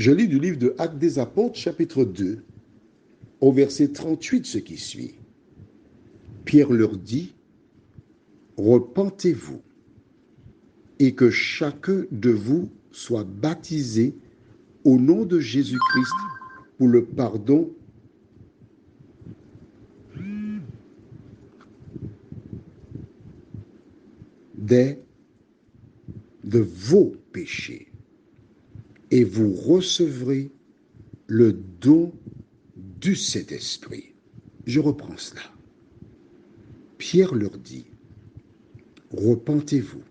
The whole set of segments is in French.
Je lis du livre de Actes des Apôtres, chapitre 2, au verset 38, ce qui suit. Pierre leur dit, « Repentez-vous et que chacun de vous soit baptisé au nom de Jésus-Christ pour le pardon de vos péchés, et vous recevrez le don du Saint-Esprit. » Je reprends cela. Pierre leur dit, « Repentez-vous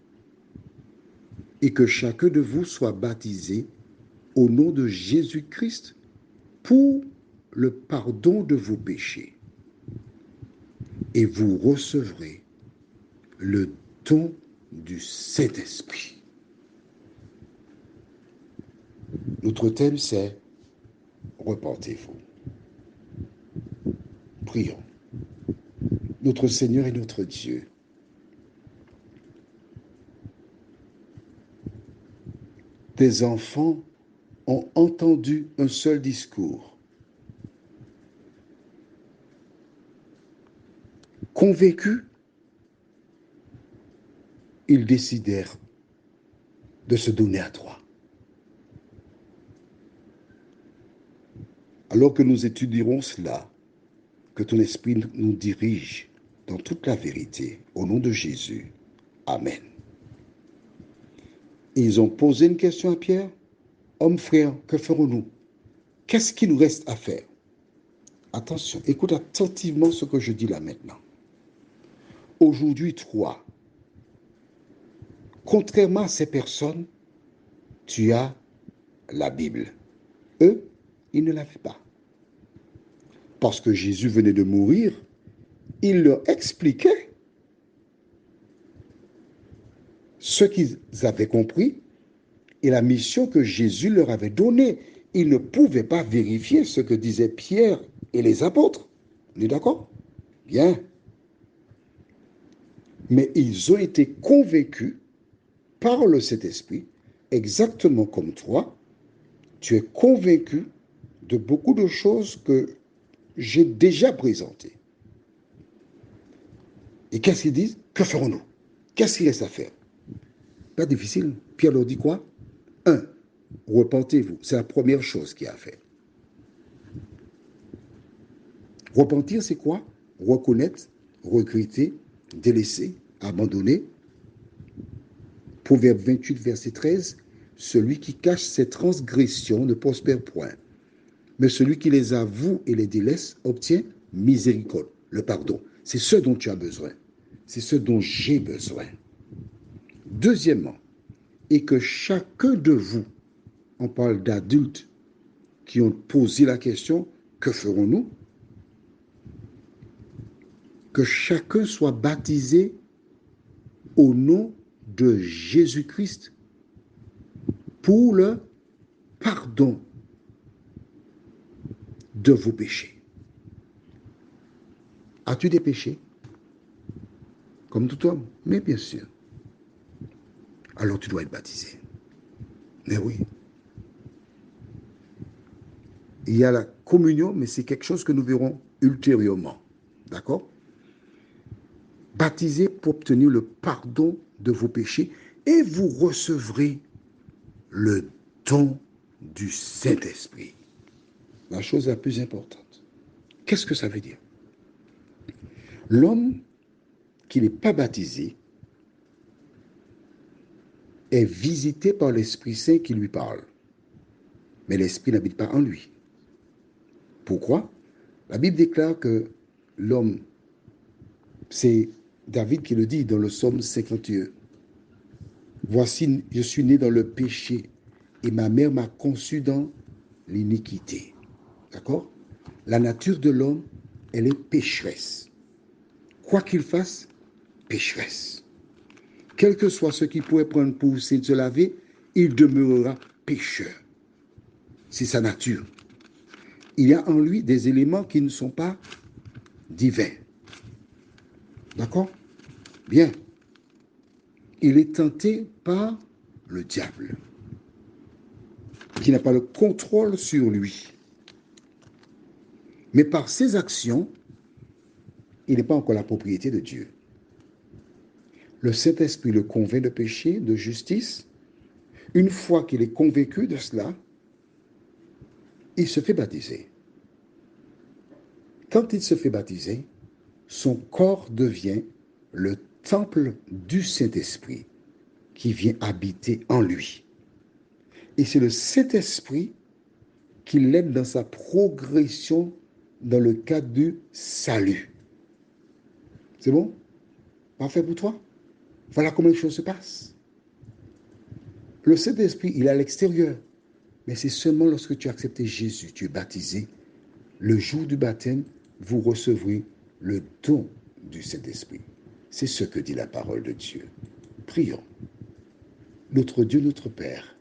et que chacun de vous soit baptisé au nom de Jésus-Christ pour le pardon de vos péchés, et vous recevrez le don du Saint-Esprit. » Notre thème, c'est « Repentez-vous ». Prions. Notre Seigneur et notre Dieu, tes enfants ont entendu un seul discours. Convaincus, ils décidèrent de se donner à toi. Alors que nous étudierons cela, que ton esprit nous dirige dans toute la vérité, au nom de Jésus. Amen. Ils ont posé une question à Pierre. « Homme frère, que ferons-nous? Qu'est-ce qu'il nous reste à faire ?» Attention, écoute attentivement ce que je dis là maintenant. Aujourd'hui, toi, contrairement à ces personnes, tu as la Bible. Eux, ils ne l'avaient pas. Parce que Jésus venait de mourir, il leur expliquait ce qu'ils avaient compris et la mission que Jésus leur avait donnée. Ils ne pouvaient pas vérifier ce que disaient Pierre et les apôtres. On est d'accord? Bien. Mais ils ont été convaincus par le Saint-Esprit, exactement comme toi. Tu es convaincu de beaucoup de choses que j'ai déjà présentées. Et qu'est-ce qu'ils disent? Que ferons-nous? Qu'est-ce qu'il reste à faire? Pas difficile. Pierre leur dit quoi? 1. Repentez-vous. C'est la première chose qu'il y a à faire. Repentir, c'est quoi? Reconnaître, regretter, délaisser, abandonner. Proverbe 28, verset 13. Celui qui cache ses transgressions ne prospère point, mais celui qui les avoue et les délaisse obtient miséricorde, le pardon. C'est ce dont tu as besoin. C'est ce dont j'ai besoin. Deuxièmement, et que chacun de vous, on parle d'adultes qui ont posé la question, que ferons-nous? Que chacun soit baptisé au nom de Jésus-Christ pour le pardon de vos péchés. As-tu des péchés? Comme tout homme, mais bien sûr. Alors tu dois être baptisé. Mais oui. Il y a la communion, mais c'est quelque chose que nous verrons ultérieurement. D'accord? Baptisé pour obtenir le pardon de vos péchés et vous recevrez le don du Saint-Esprit. La chose la plus importante. Qu'est-ce que ça veut dire? L'homme qui n'est pas baptisé est visité par l'Esprit Saint qui lui parle. Mais l'Esprit n'habite pas en lui. Pourquoi? La Bible déclare que l'homme, c'est David qui le dit dans le psaume 51. « Voici, je suis né dans le péché et ma mère m'a conçu dans l'iniquité. » D'accord? La nature de l'homme, elle est pécheresse. Quoi qu'il fasse, pécheresse. Quel que soit ce qu'il pourrait prendre pour se laver, il demeurera pécheur. C'est sa nature. Il y a en lui des éléments qui ne sont pas divins. D'accord? Bien. Il est tenté par le diable. qui n'a pas le contrôle sur lui. Mais par ses actions, il n'est pas encore la propriété de Dieu. Le Saint-Esprit le convainc de péché, de justice. Une fois qu'il est convaincu de cela, il se fait baptiser. Quand il se fait baptiser, son corps devient le temple du Saint-Esprit qui vient habiter en lui. Et c'est le Saint-Esprit qui l'aide dans sa progression dans le cadre du salut. C'est bon? Parfait pour toi? Voilà comment les choses se passent. Le Saint-Esprit, il est à l'extérieur. Mais c'est seulement lorsque tu as accepté Jésus, tu es baptisé. Le jour du baptême, vous recevrez le don du Saint-Esprit. C'est ce que dit la parole de Dieu. Prions. Notre Dieu, notre Père,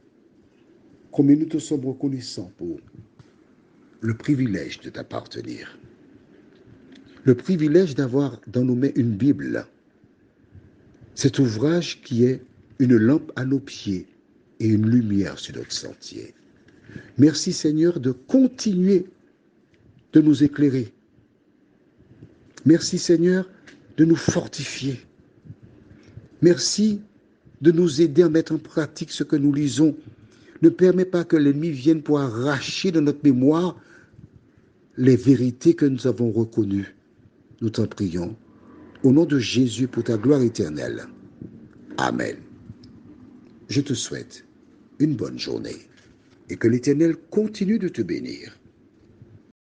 combien nous te sommes reconnaissants pour le privilège de t'appartenir. Le privilège d'avoir dans nos mains une Bible. Cet ouvrage qui est une lampe à nos pieds et une lumière sur notre sentier. Merci Seigneur de continuer de nous éclairer. Merci Seigneur de nous fortifier. Merci de nous aider à mettre en pratique ce que nous lisons. Ne permets pas que l'ennemi vienne pour arracher de notre mémoire les vérités que nous avons reconnues. Nous t'en prions. Au nom de Jésus pour ta gloire éternelle. Amen. Je te souhaite une bonne journée et que l'Éternel continue de te bénir.